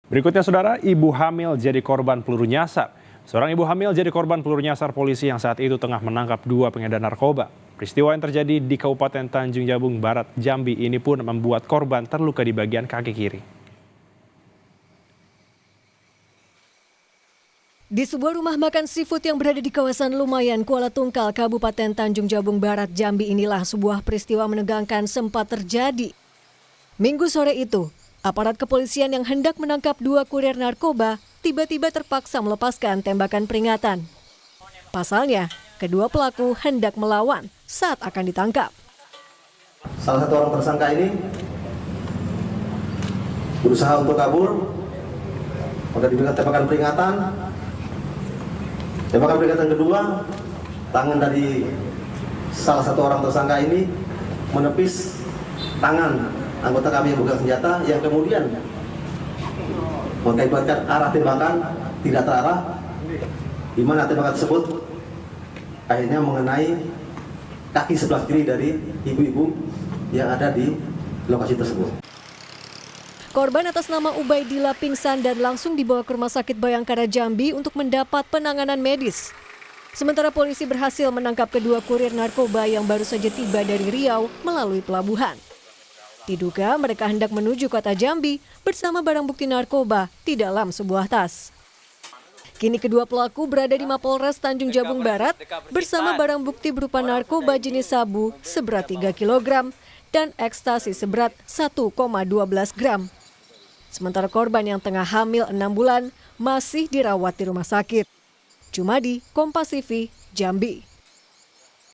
Berikutnya saudara, ibu hamil jadi korban peluru nyasar. Seorang ibu hamil jadi korban peluru nyasar polisi yang saat itu tengah menangkap 2 pengedar narkoba. Peristiwa yang terjadi di Kabupaten Tanjung Jabung Barat, Jambi ini pun membuat korban terluka di bagian kaki kiri. Di sebuah rumah makan seafood yang berada di kawasan Lumayan, Kuala Tungkal, Kabupaten Tanjung Jabung Barat, Jambi inilah sebuah peristiwa menegangkan sempat terjadi. Minggu sore itu, aparat kepolisian yang hendak menangkap 2 kurir narkoba tiba-tiba terpaksa melepaskan tembakan peringatan. Pasalnya, kedua pelaku hendak melawan saat akan ditangkap. Salah satu orang tersangka ini berusaha untuk kabur, maka diberikan tembakan peringatan. Tembakan peringatan kedua, tangan dari salah satu orang tersangka ini menepis tangan anggota kami yang bukan senjata, yang kemudian mengakibatkan arah tembakan tidak terarah, di mana tembakan tersebut akhirnya mengenai kaki sebelah kiri dari ibu-ibu yang ada di lokasi tersebut. Korban atas nama Ubaidillah pingsan dan langsung dibawa ke Rumah Sakit Bayangkara Jambi untuk mendapat penanganan medis. Sementara polisi berhasil menangkap kedua kurir narkoba yang baru saja tiba dari Riau melalui pelabuhan. Diduga mereka hendak menuju kota Jambi bersama barang bukti narkoba di dalam sebuah tas. Kini kedua pelaku berada di Mapolres Tanjung Jabung Barat bersama barang bukti berupa narkoba jenis sabu seberat 3 kg dan ekstasi seberat 1,12 gram. Sementara korban yang tengah hamil 6 bulan masih dirawat di rumah sakit. Jumadi, Kompas TV, Jambi.